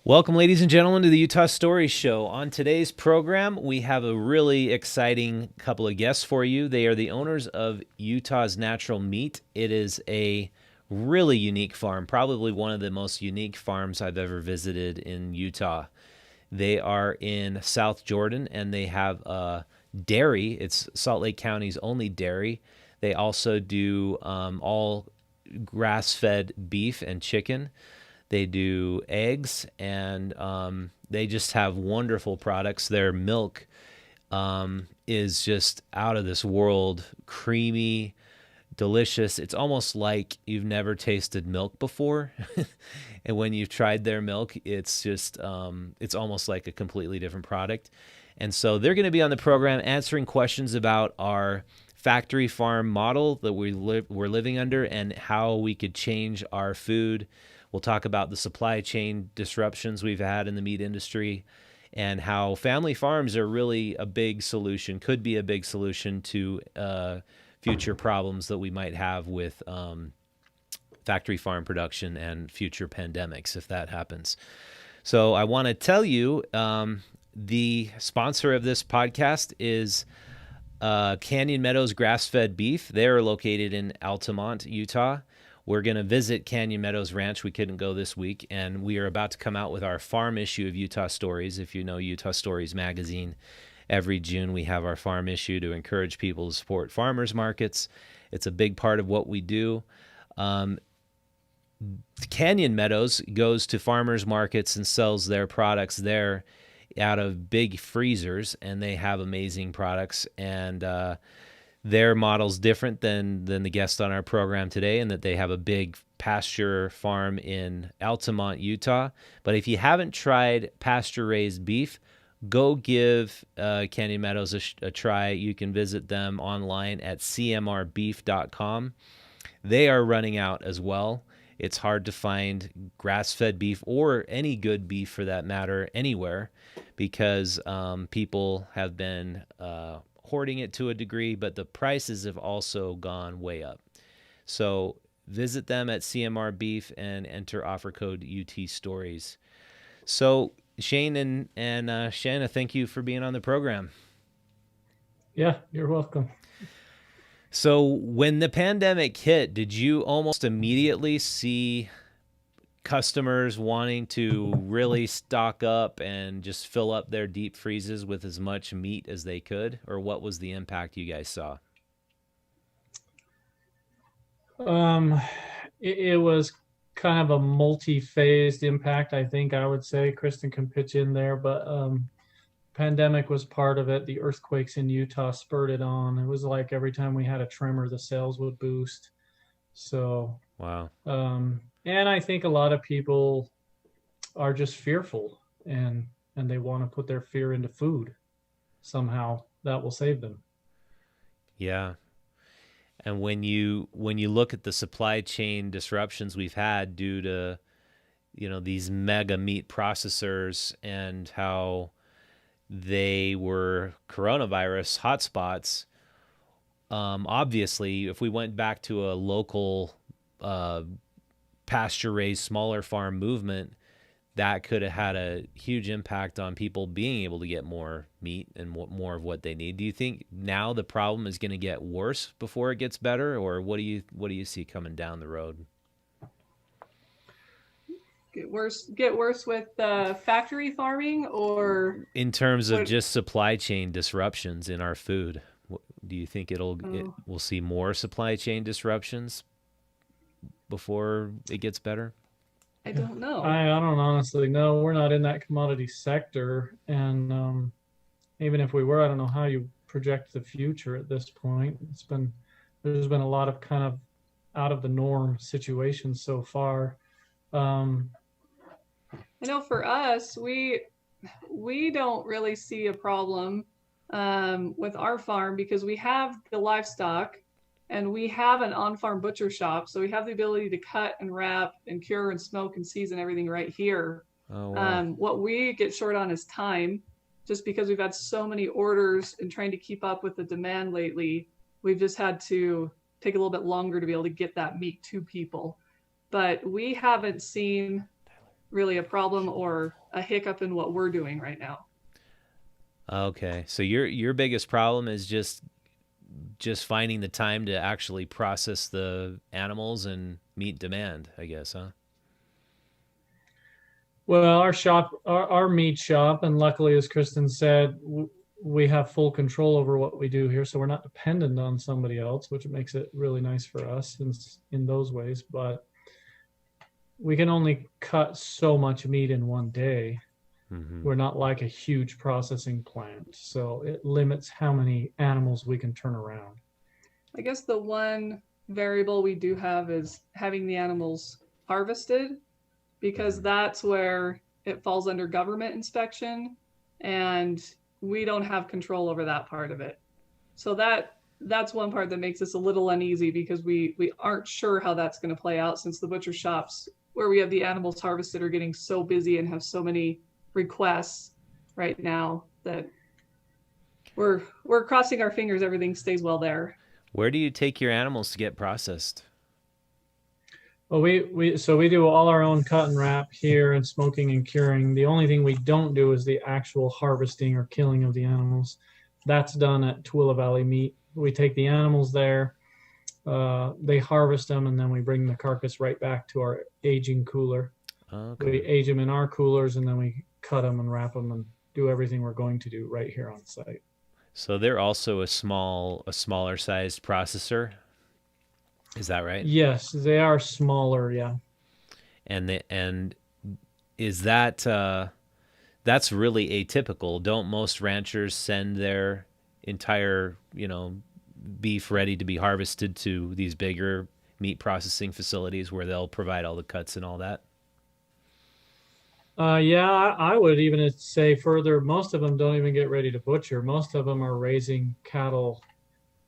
Welcome, ladies and gentlemen, to the Utah Stories Show. On today's program, we have a really exciting couple of guests for you. They are the owners of Utah's Natural Meat. It is a really unique farm, probably one of the most unique farms I've ever visited in Utah. They are in South Jordan, and they have a dairy. It's Salt Lake County's only dairy. They also do all grass-fed beef and chicken. They do eggs, and they just have wonderful products. Their milk is just out of this world, creamy, delicious. It's almost like you've never tasted milk before. And when you've tried their milk, it's just, it's almost like a completely different product. And so they're going to be on the program answering questions about our factory farm model that we're living under and how we could change our food. We'll talk about the supply chain disruptions we've had in the meat industry and how family farms are really a big solution, could be a big solution to future problems that we might have with factory farm production and future pandemics if that happens. So I want to tell you the sponsor of this podcast is Canyon Meadows Grass-Fed Beef. They're located in Altamont, Utah. We're going to visit Canyon Meadows Ranch. We couldn't go this week, and we are about to come out with our farm issue of Utah Stories. If you know Utah Stories magazine, every June we have our farm issue to encourage people to support farmers markets. It's a big part of what we do. Canyon Meadows goes to farmers markets and sells their products there out of big freezers, and they have amazing products. And their model's different than the guest on our program today, in that they have a big pasture farm in Altamont, Utah. But if you haven't tried pasture-raised beef, go give Canyon Meadows a try. You can visit them online at cmrbeef.com. They are running out as well. It's hard to find grass-fed beef or any good beef for that matter anywhere because people have been hoarding it to a degree, but the prices have also gone way up. So visit them at CMR Beef and enter offer code UT Stories. So Shayn and Shanna, thank you for being on the program. Yeah, you're welcome. So when the pandemic hit, did you almost immediately see customers wanting to really stock up and just fill up their deep freezes with as much meat as they could? Or what was the impact you guys saw? Um, it was kind of a multi-phased impact, I think I would say. Kristen can pitch in there, but pandemic was part of it. The earthquakes in Utah spurred it on. It was like every time we had a tremor, the sales would boost. So, Wow. and I think a lot of people are just fearful and they want to put their fear into food. Somehow that will save them. Yeah. And when you look at the supply chain disruptions we've had due to, these mega meat processors and how they were coronavirus hotspots, obviously, if we went back to a local pasture-raised smaller farm movement, that could have had a huge impact on people being able to get more meat and more of what they need. Do you think now the problem is going to get worse before it gets better, or what do you see coming down the road? Get worse with factory farming, or In terms of what? just supply chain disruptions in our food, do you think Oh, we'll see more supply chain disruptions before it gets better? I Yeah. don't know. I don't honestly know. We're not in that commodity sector. And even if we were, I don't know how you project the future at this point. There's been a lot of kind of out of the norm situations so far. Um, I know for us, we don't really see a problem with our farm because we have the livestock and we have an on-farm butcher shop, so we have the ability to cut and wrap and cure and smoke and season everything right here. Oh wow. What we get short on is time, just because we've had so many orders and trying to keep up with the demand lately. We've just had to take a little bit longer to be able to get that meat to people. But we haven't seen really a problem or a hiccup in what we're doing right now. Okay, so your biggest problem is just finding the time to actually process the animals and meet demand, I guess, huh? Well, our meat shop, and luckily, as Kristen said, we have full control over what we do here, so we're not dependent on somebody else, which makes it really nice for us in those ways. But we can only cut so much meat in one day. Mm-hmm. We're not like a huge processing plant, so it limits how many animals we can turn around. I guess the one variable we do have is having the animals harvested, because that's where it falls under government inspection, and we don't have control over that part of it. So that's one part that makes us a little uneasy, because we aren't sure how that's going to play out, since the butcher shops where we have the animals harvested are getting so busy and have so many requests right now that we're crossing our fingers everything stays well there. Where do you take your animals to get processed? Well, we do all our own cut and wrap here and smoking and curing. The only thing we don't do is the actual harvesting or killing of the animals. That's done at Tooele Valley Meat. We take the animals there, they harvest them, and then we bring the carcass right back to our aging cooler. Okay. We age them in our coolers, and then we cut them and wrap them and do everything we're going to do right here on site. So they're also a smaller sized processor. Is that right? Yes, they are smaller, yeah. And is that that's really atypical? Don't most ranchers send their entire, beef ready to be harvested to these bigger meat processing facilities where they'll provide all the cuts and all that? Yeah, I would even say further, most of them don't even get ready to butcher. Most of them are raising cattle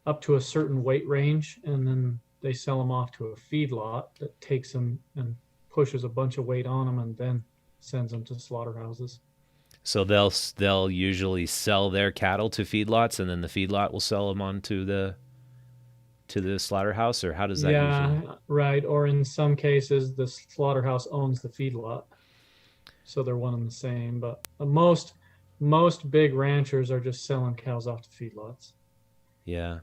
up to a certain weight range, and then they sell them off to a feedlot that takes them and pushes a bunch of weight on them and then sends them to slaughterhouses. So they'll usually sell their cattle to feedlots, and then the feedlot will sell them on to the slaughterhouse, or how does that usually? Right. Or in some cases, the slaughterhouse owns the feedlot, so they're one and the same. But most big ranchers are just selling cows off to feedlots. Yeah.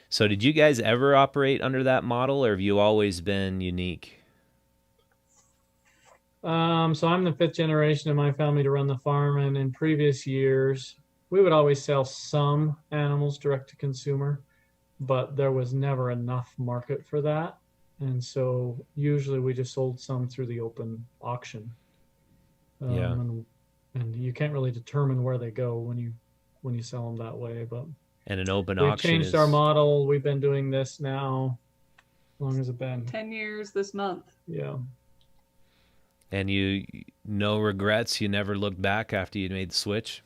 So did you guys ever operate under that model, or have you always been unique? So I'm the fifth generation in my family to run the farm, and in previous years, we would always sell some animals direct to consumer, but there was never enough market for that. And so usually we just sold some through the open auction. Yeah. And you can't really determine where they go when you sell them that way. But And an open we've auction changed our model. We've been doing this now. How long has it been? 10 years this month. Yeah. And you, no regrets? You never looked back after you made the switch?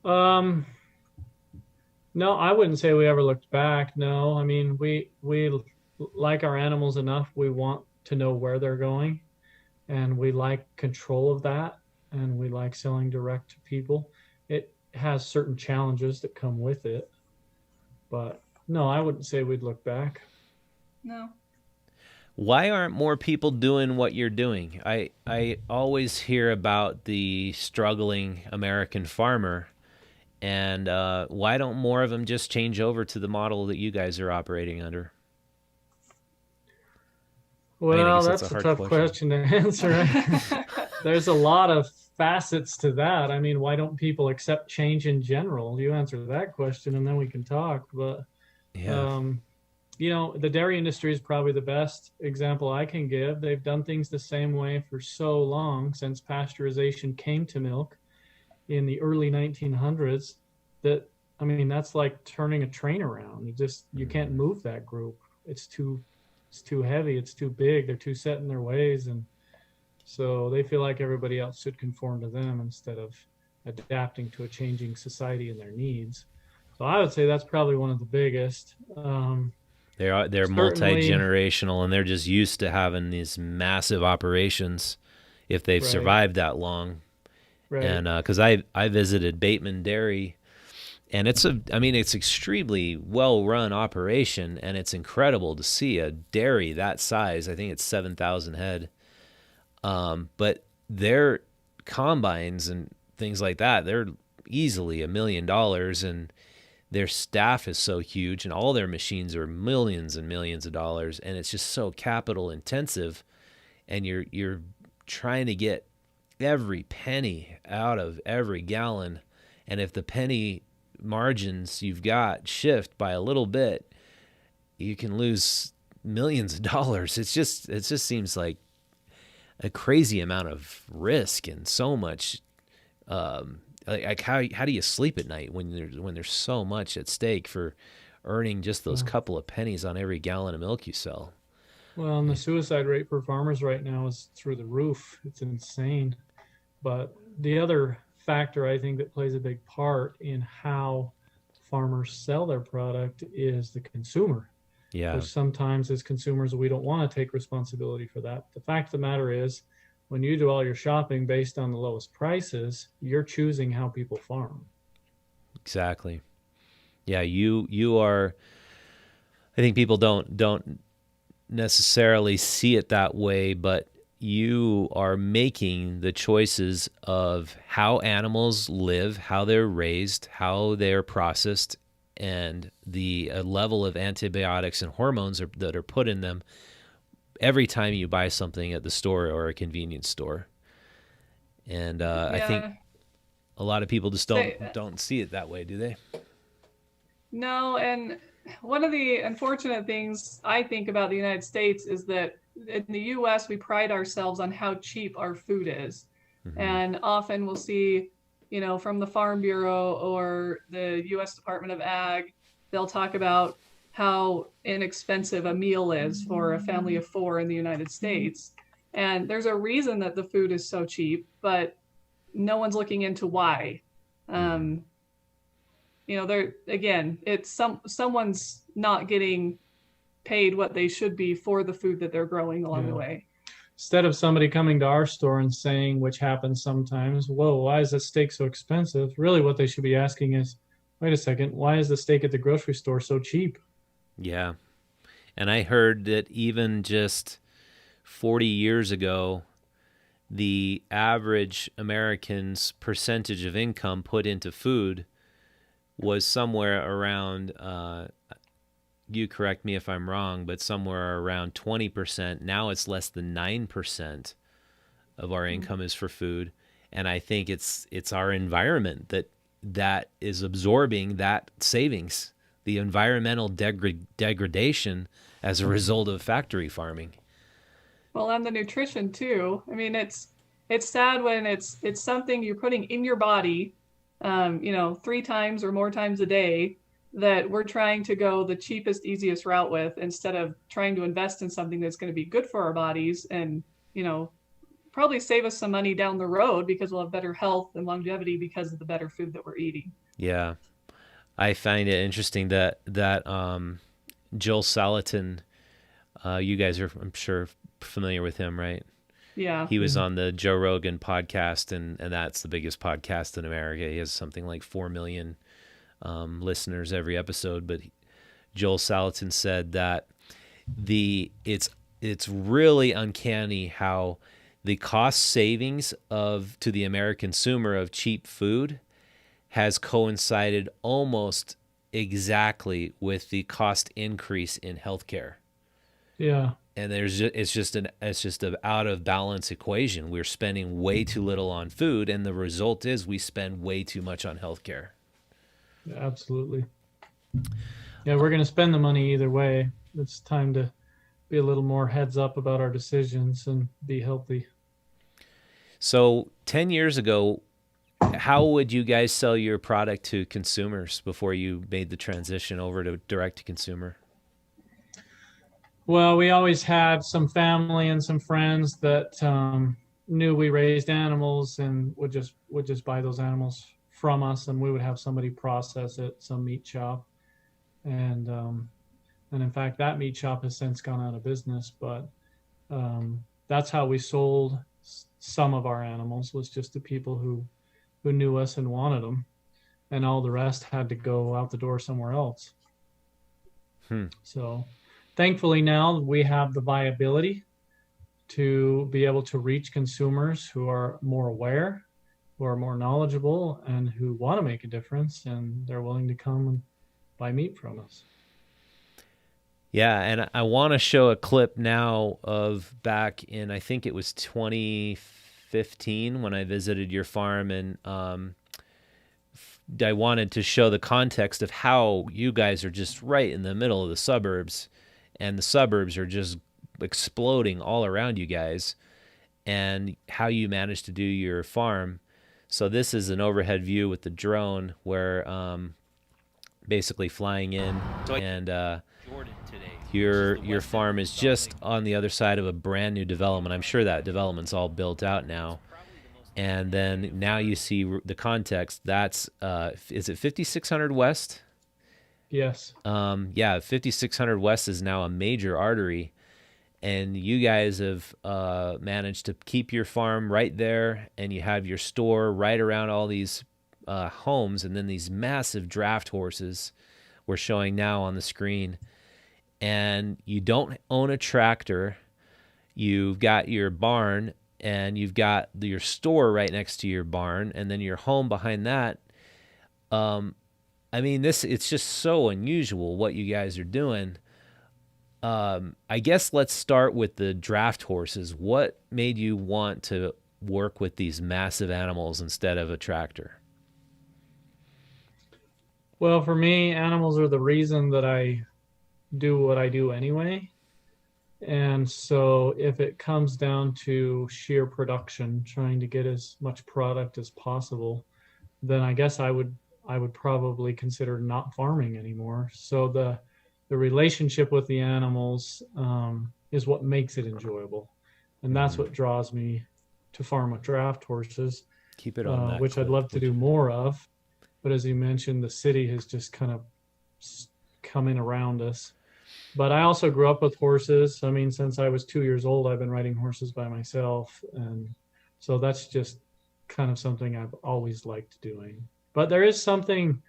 No, I wouldn't say we ever looked back. No, I mean, we like our animals enough. We want to know where they're going, and we like control of that, and we like selling direct to people. It has certain challenges that come with it, but no, I wouldn't say we'd look back. No. Why aren't more people doing what you're doing? I always hear about the struggling American farmer, and why don't more of them just change over to the model that you guys are operating under? Well, that's a tough question to answer. There's a lot of facets to that. I mean, why don't people accept change in general? You answer that question, and then we can talk. But Yeah. the dairy industry is probably the best example I can give. They've done things the same way for so long, since pasteurization came to milk in the early 1900s, that, I mean, that's like turning a train around. You can't move that group. It's too heavy. It's too big. They're too set in their ways. And so they feel like everybody else should conform to them instead of adapting to a changing society and their needs. So I would say that's probably one of the biggest. They're multi-generational, and they're just used to having these massive operations if they've survived that long. Right. And because I visited Bateman Dairy, and it's extremely well-run operation, and it's incredible to see a dairy that size. I think it's 7,000 head. But their combines and things like that, they're easily $1 million, and their staff is so huge, and all their machines are millions and millions of dollars, and it's just so capital intensive, and you're trying to get every penny out of every gallon, and if the penny margins you've got shift by a little bit, you can lose millions of dollars. It just seems like a crazy amount of risk and so much. Like how do you sleep at night when there's so much at stake for earning just those couple of pennies on every gallon of milk you sell? Well, and the suicide rate for farmers right now is through the roof. It's insane. But the other factor I think that plays a big part in how farmers sell their product is the consumer. Yeah. Which sometimes as consumers, we don't want to take responsibility for that. The fact of the matter is, when you do all your shopping based on the lowest prices, you're choosing how people farm. Exactly. Yeah, you are. I think people don't necessarily see it that way, but you are making the choices of how animals live, how they're raised, how they're processed, and the level of antibiotics and hormones that are put in them every time you buy something at the store or a convenience store. And I think a lot of people just don't see it that way, do they? No, and one of the unfortunate things I think about the United States is that in the US, we pride ourselves on how cheap our food is. Mm-hmm. And often we'll see, from the Farm Bureau or the US Department of Ag, they'll talk about how inexpensive a meal is for a family of 4 in the United States. And there's a reason that the food is so cheap, but no one's looking into why. It's someone's not getting paid what they should be for the food that they're growing along the way. Instead of somebody coming to our store and saying, which happens sometimes, whoa, why is that steak so expensive? Really what they should be asking is, wait a second, why is the steak at the grocery store so cheap? Yeah. And I heard that even just 40 years ago, the average American's percentage of income put into food was somewhere around, you correct me if I'm wrong, but somewhere around 20%. Now it's less than 9% of our income is for food. And I think it's our environment that is absorbing that savings, the environmental degradation as a result of factory farming. Well, and the nutrition too. I mean, it's sad when it's something you're putting in your body, 3 times or more times a day, that we're trying to go the cheapest, easiest route with, instead of trying to invest in something that's going to be good for our bodies and, probably save us some money down the road because we'll have better health and longevity because of the better food that we're eating. Yeah. I find it interesting that Joel Salatin, you guys are, I'm sure, familiar with him, right? Yeah. He was on the Joe Rogan podcast, and that's the biggest podcast in America. He has something like 4 million listeners every episode. But Joel Salatin said that it's really uncanny how the cost savings to the American consumer of cheap food has coincided almost exactly with the cost increase in healthcare. Yeah. And it's just an out of balance equation. We're spending way too little on food, and the result is we spend way too much on healthcare. Yeah, absolutely. Yeah, we're going to spend the money either way. It's time to be a little more heads up about our decisions and be healthy. So 10 years ago, how would you guys sell your product to consumers before you made the transition over to direct to consumer? Well, we always had some family and some friends that knew we raised animals and would just buy those animals from us, and we would have somebody process it, some meat shop, and in fact that meat shop has since gone out of business. But that's how we sold some of our animals, was just to people who knew us and wanted them, and all the rest had to go out the door somewhere else. So thankfully now we have the viability to be able to reach consumers who are more aware, who are more knowledgeable, and who want to make a difference, and they're willing to come and buy meat from us. Yeah, and I want to show a clip now of back in, I think it was 2015 when I visited your farm, and I wanted to show the context of how you guys are just right in the middle of the suburbs, and the suburbs are just exploding all around you guys, and how you managed to do your farm. So this is an overhead view with the drone where basically flying in, and your farm is just on the other side of a brand new development. I'm sure that development's all built out now. And then now you see the context. That's is it 5600 West? Yes. Yeah, 5600 West is now a major artery, and you guys have managed to keep your farm right there, and you have your store right around all these homes, and then these massive draft horses we're showing now on the screen. And you don't own a tractor. You've got your barn, and you've got your store right next to your barn, and then your home behind that. I mean, it's just so unusual what you guys are doing. I guess let's start with the draft horses. What made you want to work with these massive animals instead of a tractor? Well, for me, animals are the reason that I do what I do anyway. And so if it comes down to sheer production, trying to get as much product as possible, then I guess I would probably consider not farming anymore. So the relationship with the animals is what makes it enjoyable. And that's what draws me to farm with draft horses. Keep it on that which clip. I'd love to do more of. But as you mentioned, the city has just kind of come in around us. But I also grew up with horses. I mean, since I was 2 years old, I've been riding horses by myself. And so that's just kind of something I've always liked doing. But there is something,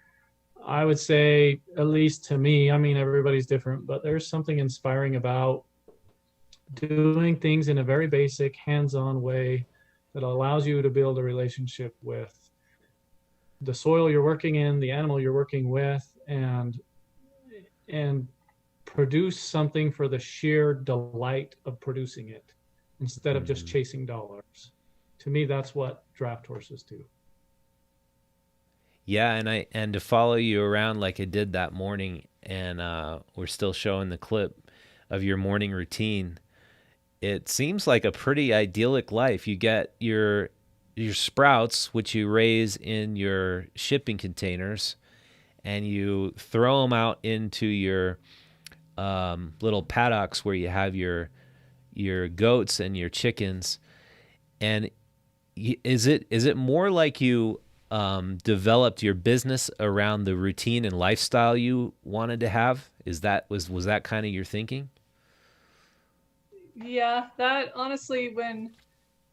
I would say, at least to me, I mean, everybody's different, but there's something inspiring about doing things in a very basic, hands-on way that allows you to build a relationship with the soil you're working in, the animal you're working with, and produce something for the sheer delight of producing it instead of just chasing dollars. To me, that's what draft horses do. Yeah, and to follow you around like I did that morning, and we're still showing the clip of your morning routine. It seems like a pretty idyllic life. You get your sprouts, which you raise in your shipping containers, and you throw them out into your little paddocks where you have your goats and your chickens. And is it more like you developed your business around the routine and lifestyle you wanted to have? Was that kind of your thinking? Yeah, that honestly, when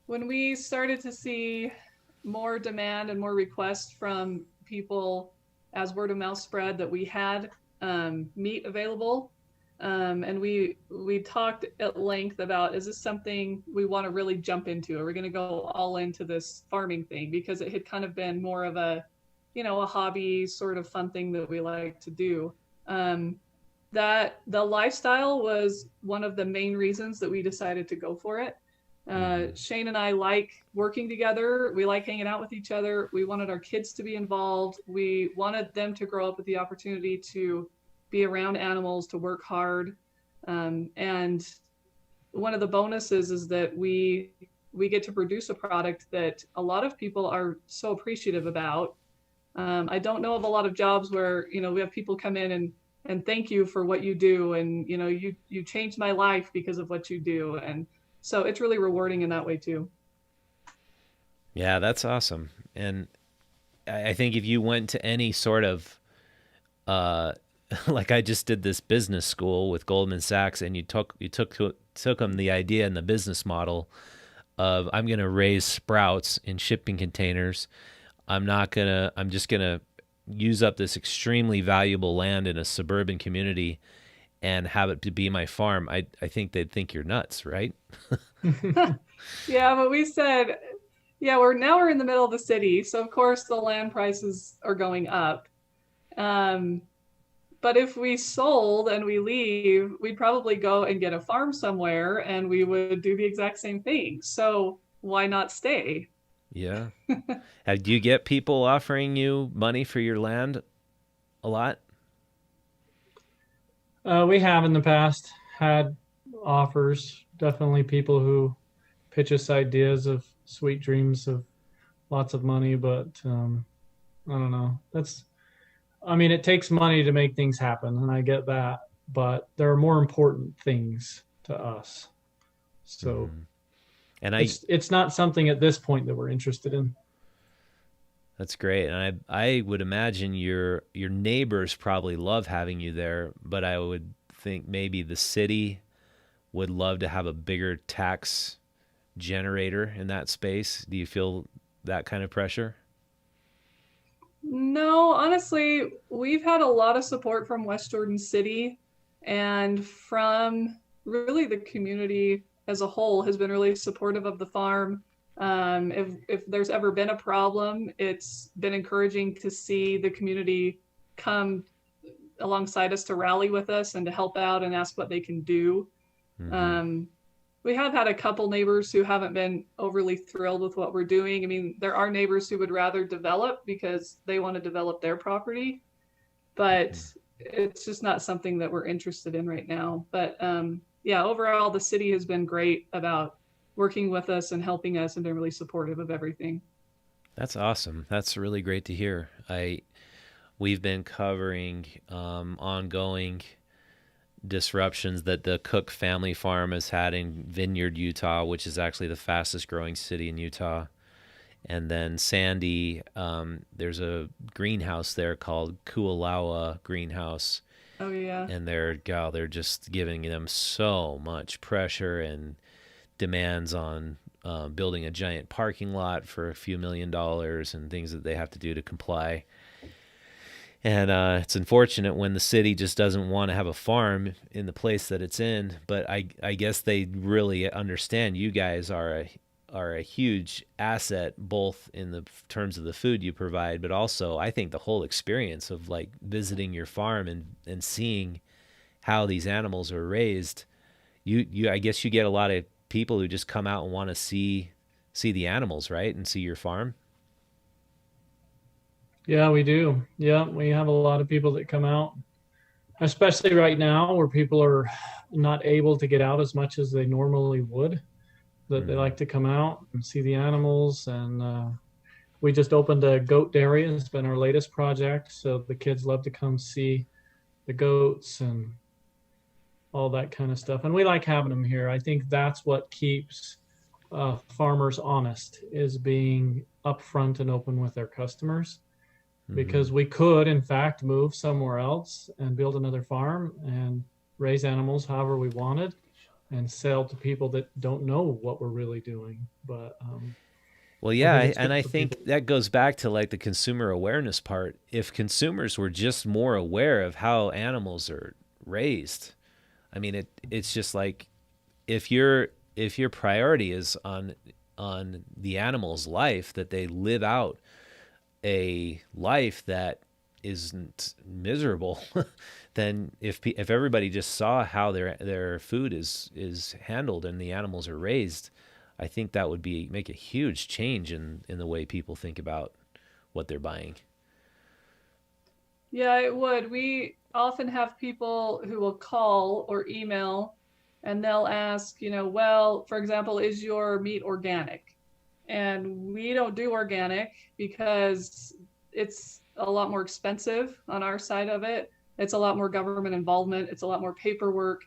we started to see more demand and more requests from people as word of mouth spread that we had meat available, and we talked at length about, is this something we want to really jump into? Are we going to go all into this farming thing? Because it had kind of been more of a hobby sort of fun thing that we like to do. That the lifestyle was one of the main reasons that we decided to go for it. Shayn and I like working together. We like hanging out with each other. We wanted our kids to be involved. We wanted them to grow up with the opportunity to be around animals, to work hard. And one of the bonuses is that we get to produce a product that a lot of people are so appreciative about. I don't know of a lot of jobs where, we have people come in and thank you for what you do. And, you changed my life because of what you do. And so it's really rewarding in that way too. Yeah, that's awesome. And I think if you went to any sort of, like I just did this business school with Goldman Sachs, and you took them the idea and the business model of, I'm going to raise sprouts in shipping containers. I'm just going to use up this extremely valuable land in a suburban community and have it to be my farm, I think they'd think you're nuts, right? Yeah, but we said, yeah, we're in the middle of the city, so of course the land prices are going up. Um, but if we sold and we leave, we'd probably go and get a farm somewhere and we would do the exact same thing. So why not stay? Yeah. Do you get people offering you money for your land a lot? We have in the past had offers, definitely people who pitch us ideas of sweet dreams of lots of money, but I don't know. I mean, it takes money to make things happen, and I get that, but there are more important things to us. So Mhm. And it's not something at this point that we're interested in. that's great. And I would imagine your neighbors probably love having you there, but I would think maybe the city would love to have a bigger tax generator in that space. Do you feel that kind of pressure? No, honestly, we've had a lot of support from West Jordan City and from really the community as a whole has been really supportive of the farm. If there's ever been a problem, it's been encouraging to see the community come alongside us to rally with us and to help out and ask what they can do. Hmm. Um, we have had a couple neighbors who haven't been overly thrilled with what we're doing. I mean, there are neighbors who would rather develop because they want to develop their property, but it's just not something that we're interested in right now. But yeah, overall, the city has been great about working with us and helping us and been really supportive of everything. That's awesome. That's really great to hear. We've been covering ongoing disruptions that the Cook family farm has had in Vineyard, Utah, which is actually the fastest growing city in Utah. And then Sandy, there's a greenhouse there called Kualawa Greenhouse, Oh yeah. and they're just giving them so much pressure and demands on building a giant parking lot for a few $1 million and things that they have to do to comply. And it's unfortunate when the city just doesn't want to have a farm in the place that it's in. But I guess they really understand you guys are a huge asset, both in the terms of the food you provide, but also I think the whole experience of like visiting your farm and seeing how these animals are raised. You I guess you get a lot of people who just come out and want to see the animals, right, and see your farm. Yeah, we do. Yeah, we have a lot of people that come out, especially right now where people are not able to get out as much as they normally would. That they Hmm. like to come out and see the animals. And we just opened a goat dairy. It's been our latest project. So the kids love to come see the goats and all that kind of stuff. And we like having them here. I think that's what keeps farmers honest, is being upfront and open with their customers. Hmm. Because we could, in fact, move somewhere else and build another farm and raise animals however we wanted and sell to people that don't know what we're really doing. But Well, I yeah, think it's and good I for people. think that goes back to like the consumer awareness part. If consumers were just more aware of how animals are raised, I mean, it's just like if your priority is on the animal's life, that they live out a life that isn't miserable, then if everybody just saw how their food is handled and the animals are raised, I think that would be make a huge change in the way people think about what they're buying. Yeah, it would. We often have people who will call or email and they'll ask, well, for example, is your meat organic? And we don't do organic because it's a lot more expensive on our side of it. It's a lot more government involvement. It's a lot more paperwork.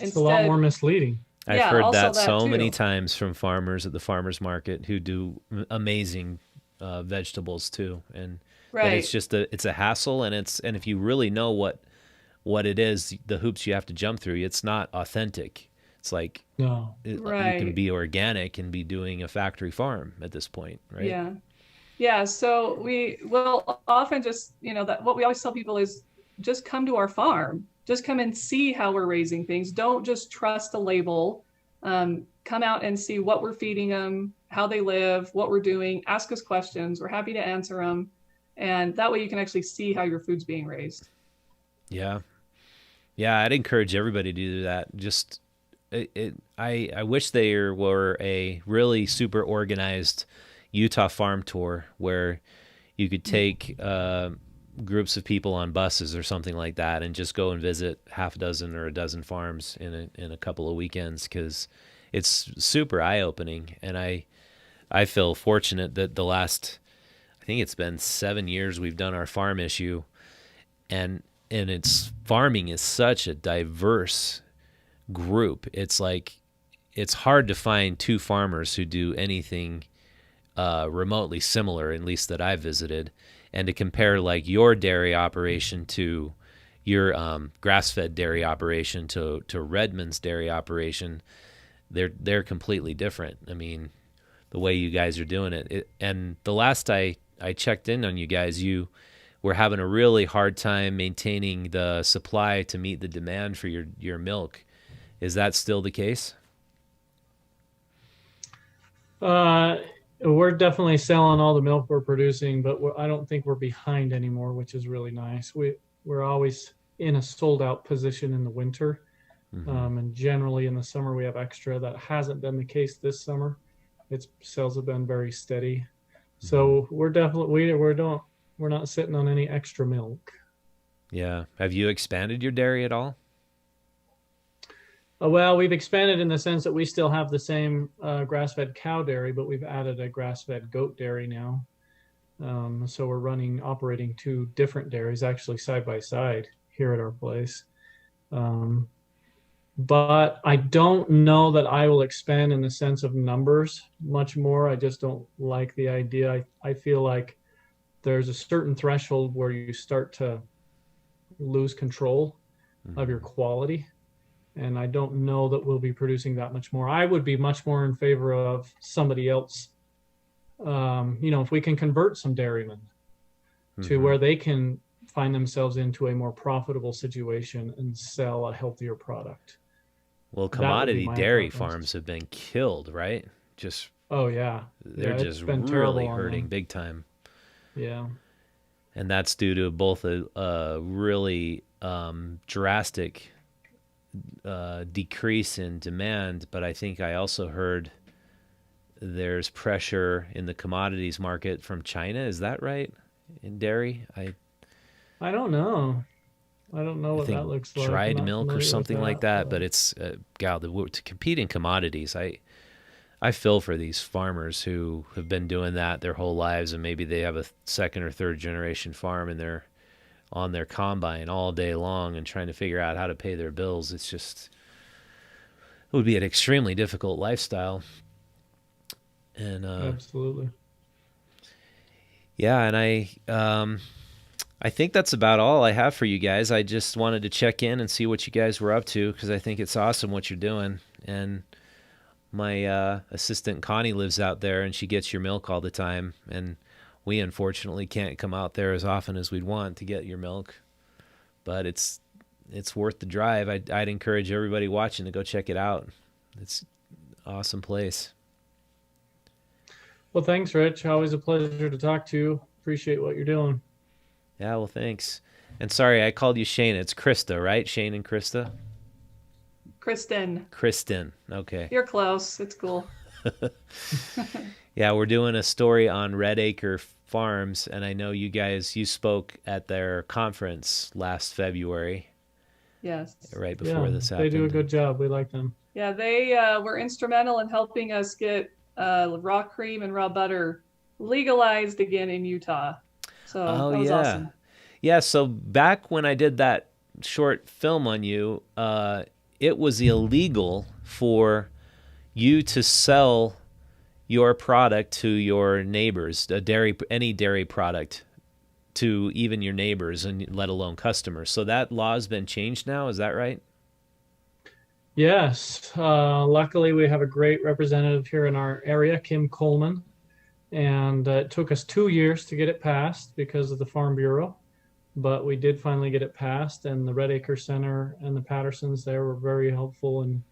It's a lot more Instead, misleading. I've yeah, heard also that that so many too. times from farmers at the farmers market who do amazing vegetables too, and that it's Right. just it's a hassle, and if you really know what it is, the hoops you have to jump through, it's not authentic. It's like No. you can Right. be organic and be doing a factory farm at this point, right? Yeah. Yeah, so we will often just, that what we always tell people is just come to our farm. Just come and see how we're raising things. Don't just trust a label. Come out and see what we're feeding them, how they live, what we're doing. Ask us questions. We're happy to answer them. And that way you can actually see how your food's being raised. Yeah. Yeah, I'd encourage everybody to do that. Just I wish there were a really super organized Utah farm tour where you could take groups of people on buses or something like that and just go and visit half a dozen or a dozen farms in a couple of weekends, because it's super eye-opening. And I feel fortunate that the last, I think it's been 7 years we've done our farm issue, and it's farming is such a diverse group. It's like it's hard to find two farmers who do anything remotely similar, at least that I've visited. And to compare like your dairy operation to your grass-fed dairy operation to Redmond's dairy operation, they're completely different. I mean, the way you guys are doing it. And the last I checked in on you guys, you were having a really hard time maintaining the supply to meet the demand for your milk. Is that still the case? We're definitely selling all the milk we're producing, but I don't think we're behind anymore, which is really nice. We're always in a sold out position in the winter. And generally in the summer we have extra. That hasn't been the case this summer. Its sales have been very steady. So we're definitely, we're not sitting on any extra milk. Yeah. Have you expanded your dairy at all? Well, we've expanded in the sense that we still have the same grass-fed cow dairy, but we've added a grass-fed goat dairy now. So we're operating two different dairies, actually side by side here at our place. But I don't know that I will expand in the sense of numbers much more. I just don't like the idea. I feel like there's a certain threshold where you start to lose control of your quality. And I don't know that we'll be producing that much more. I would be much more in favor of somebody else. If we can convert some dairymen to where they can find themselves into a more profitable situation and sell a healthier product. Well, commodity dairy farms have been killed, right? Oh yeah, they're just really hurting big time. Yeah, and that's due to both a really drastic decrease in demand, but I think I also heard there's pressure in the commodities market from China. Is that right? In dairy, I don't know. I don't know what that looks like. Dried milk or something like that. But it's to compete in commodities. I feel for these farmers who have been doing that their whole lives, and maybe they have a second or third generation farm and they're on their combine all day long and trying to figure out how to pay their bills. It would be an extremely difficult lifestyle. And absolutely. Yeah, and I think that's about all I have for you guys. I just wanted to check in and see what you guys were up to, because I think it's awesome what you're doing. And my assistant Connie lives out there, and she gets your milk all the time. And we unfortunately can't come out there as often as we'd want to get your milk, but it's worth the drive. I'd encourage everybody watching to go check it out. It's an awesome place. Well, thanks, Rich. Always a pleasure to talk to you. Appreciate what you're doing. Yeah, well, thanks. And sorry, I called you Shayn. It's Krista, right? Shayn and Krista? Kristen. Okay. You're close. It's cool. Yeah, we're doing a story on Red Acre Farms, and I know you spoke at their conference last February. Yes. Right before this happened. They do a good job. We like them. Yeah, they were instrumental in helping us get raw cream and raw butter legalized again in Utah. So that was awesome. Yeah, so back when I did that short film on you, it was illegal for you to sell your product to your neighbors, any dairy product, to even your neighbors, and let alone customers. So that law's been changed now, is that right? Yes. Luckily, we have a great representative here in our area, Kim Coleman, and it took us 2 years to get it passed because of the Farm Bureau. but we did finally get it passed, and the Red Acre Center and the Pattersons there were very helpful in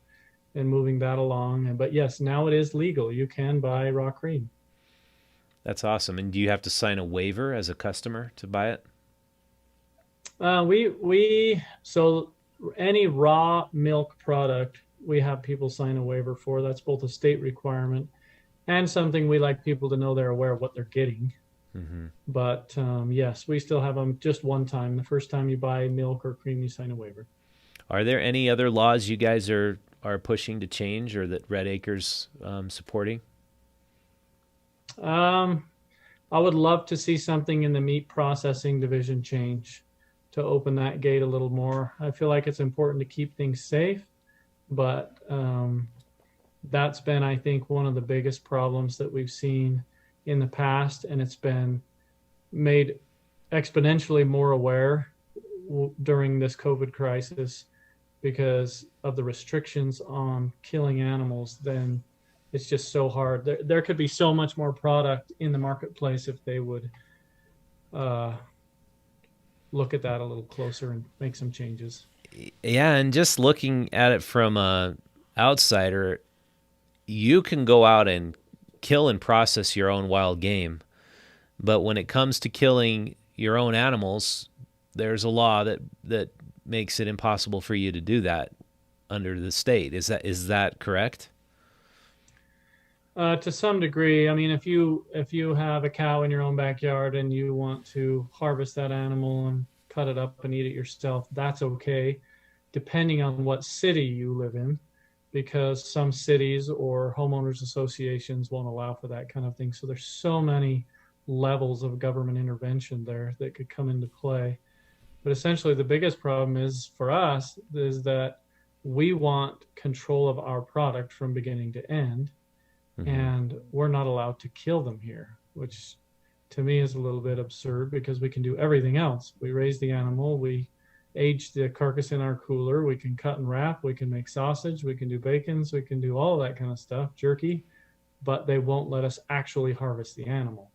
moving that along. But yes, now it is legal. You can buy raw cream. That's awesome. And do you have to sign a waiver as a customer to buy it? So any raw milk product, we have people sign a waiver for. That's both a state requirement and something we like people to know they're aware of what they're getting. Mm-hmm. But yes, we still have them just one time. The first time you buy milk or cream, you sign a waiver. Are there any other laws you guys are pushing to change, or that Red Acre's supporting? I would love to see something in the meat processing division change to open that gate a little more. I feel like it's important to keep things safe, but that's been, I think, one of the biggest problems that we've seen in the past, and it's been made exponentially more aware during this COVID crisis because of the restrictions on killing animals. Then it's just so hard. There could be so much more product in the marketplace if they would look at that a little closer and make some changes. Yeah, and just looking at it from a outsider, you can go out and kill and process your own wild game, but when it comes to killing your own animals, there's a law that makes it impossible for you to do that under the state. Is that correct? To some degree. I mean, if you have a cow in your own backyard and you want to harvest that animal and cut it up and eat it yourself, that's okay, depending on what city you live in, because some cities or homeowners associations won't allow for that kind of thing. So there's so many levels of government intervention there that could come into play. But essentially, the biggest problem is for us is that we want control of our product from beginning to end. Mm-hmm. And we're not allowed to kill them here, which to me is a little bit absurd because we can do everything else. We raise the animal, we age the carcass in our cooler, we can cut and wrap, we can make sausage, we can do bacons, we can do all that kind of stuff, jerky, but they won't let us actually harvest the animal.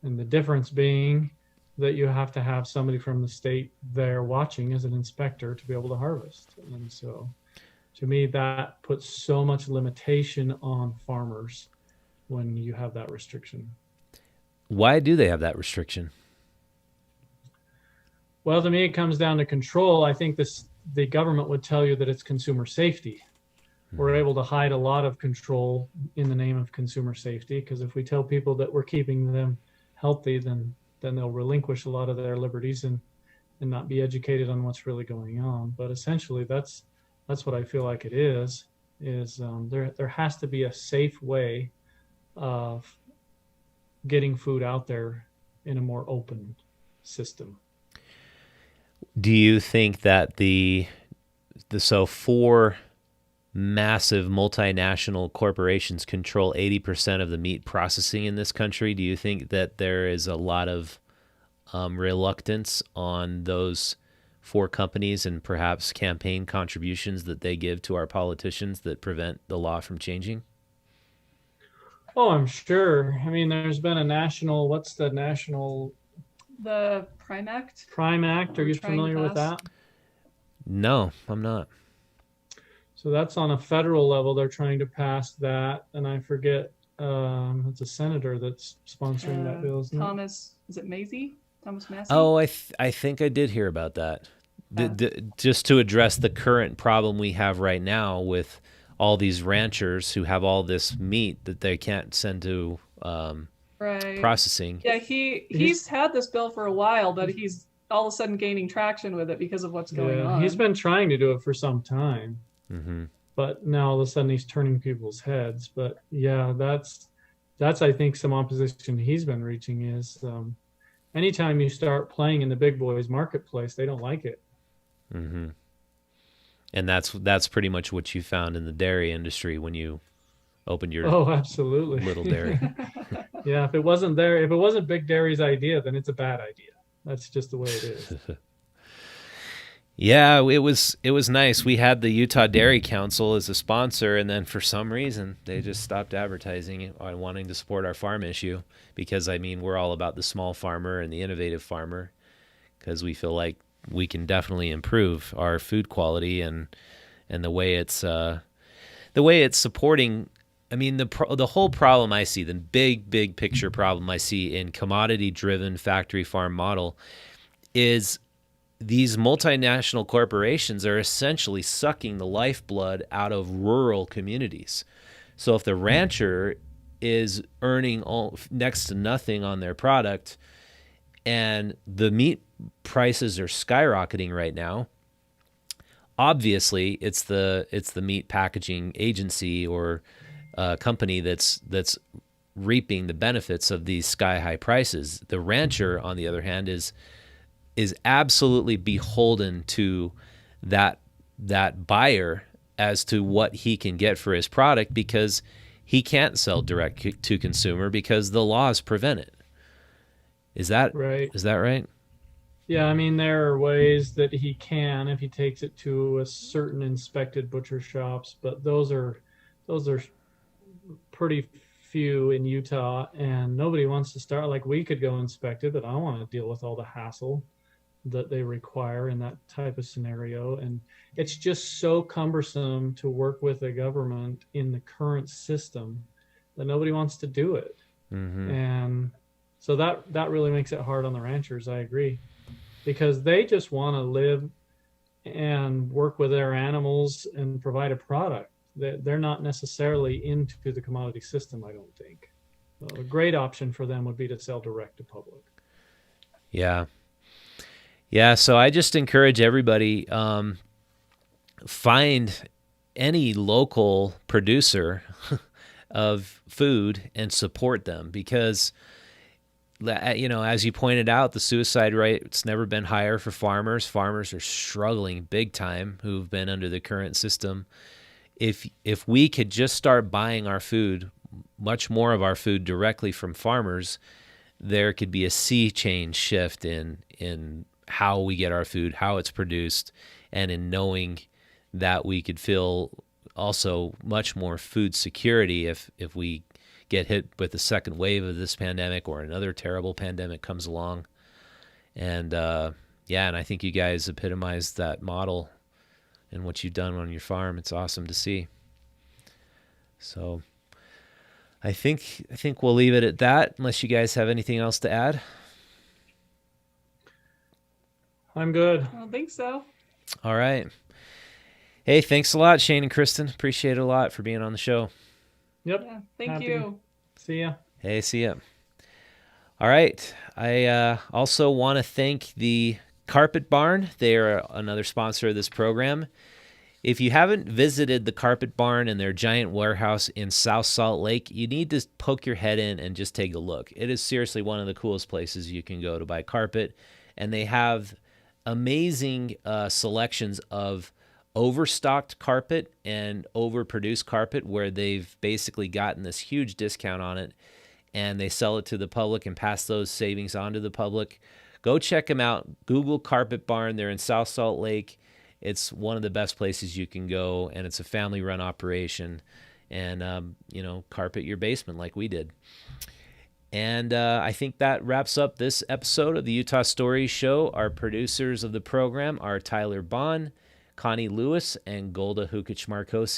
And the difference being that you have to have somebody from the state there watching as an inspector to be able to harvest. And so to me, that puts so much limitation on farmers when you have that restriction. Why do they have that restriction? Well, to me, it comes down to control. I think the government would tell you that it's consumer safety. Mm-hmm. We're able to hide a lot of control in the name of consumer safety, because if we tell people that we're keeping them healthy, then they'll relinquish a lot of their liberties and not be educated on what's really going on. But essentially, that's what I feel like it is there has to be a safe way of getting food out there in a more open system. Do you think that so four massive multinational corporations control 80% of the meat processing in this country? Do you think that there is a lot of reluctance on those four companies and perhaps campaign contributions that they give to our politicians that prevent the law from changing? Oh, I'm sure. I mean, there's been a national, what's the national? The Prime Act. Prime Act, are you familiar with that? No, I'm not. So that's on a federal level. They're trying to pass that. And I forget, it's a senator that's sponsoring that bill, isn't Thomas, is it Massey? Thomas Massey? Oh, I think I did hear about that. Just to address the current problem we have right now with all these ranchers who have all this meat that they can't send to processing. Yeah, he's had this bill for a while, but he's all of a sudden gaining traction with it because of what's going on. He's been trying to do it for some time, mm-hmm. but now all of a sudden he's turning people's heads. But yeah, that's I think some opposition he's been reaching is anytime you start playing in the big boys marketplace, they don't like it. Mm-hmm. And that's pretty much what you found in the dairy industry when you opened your absolutely little dairy. Yeah, if it wasn't Big Dairy's idea, then it's a bad idea. That's just the way it is. Yeah, it was nice. We had the Utah Dairy Council as a sponsor, and then for some reason they just stopped advertising on wanting to support our farm issue because, I mean, we're all about the small farmer and the innovative farmer. because we feel like we can definitely improve our food quality and the way it's supporting. I mean, the whole problem I see, the big picture problem I see in commodity-driven factory farm model is these multinational corporations are essentially sucking the lifeblood out of rural communities. So if the rancher is earning next to nothing on their product and the meat prices are skyrocketing right now, obviously it's the meat packaging agency or company that's reaping the benefits of these sky-high prices. The rancher, on the other hand, is absolutely beholden to that buyer as to what he can get for his product, because he can't sell direct to consumer because the laws prevent it. Is that Right. Is that right? Yeah, I mean, there are ways that he can if he takes it to a certain inspected butcher shops, but those are pretty few in Utah, and nobody wants to start. Like, we could go inspect it, but I don't want to deal with all the hassle that they require in that type of scenario. And it's just so cumbersome to work with a government in the current system that nobody wants to do it. Mm-hmm. And so that really makes it hard on the ranchers. I agree, because they just want to live and work with their animals and provide a product. They're not necessarily into the commodity system, I don't think. So a great option for them would be to sell direct to public. Yeah. So I just encourage everybody, find any local producer of food and support them, because, as you pointed out, the suicide rate's never been higher for farmers. Farmers are struggling big time who've been under the current system. If we could just start buying our food, much more of our food, directly from farmers, there could be a sea change shift in how we get our food, how it's produced, and in knowing that we could feel also much more food security if we get hit with the second wave of this pandemic or another terrible pandemic comes along. And and I think you guys epitomized that model in what you've done on your farm. It's awesome to see. So I think we'll leave it at that, unless you guys have anything else to add. I'm good. I don't think so. All right. Hey, thanks a lot, Shayn and Kristen. Appreciate it a lot for being on the show. Yep. Yeah, thank Happy. you. See ya. Hey, see ya. All right. I also want to thank the Carpet Barn. They are another sponsor of this program. If you haven't visited the Carpet Barn and their giant warehouse in South Salt Lake, you need to poke your head in and just take a look. It is seriously one of the coolest places you can go to buy carpet, and they have amazing selections of overstocked carpet and overproduced carpet, where they've basically gotten this huge discount on it, and they sell it to the public and pass those savings on to the public. Go check them out. Google Carpet Barn. They're in South Salt Lake. It's one of the best places you can go, and it's a family-run operation. And, carpet your basement like we did. And I think that wraps up this episode of the Utah Stories Show. Our producers of the program are Tyler Bond, Connie Lewis, and Golda Hukic Marcosi.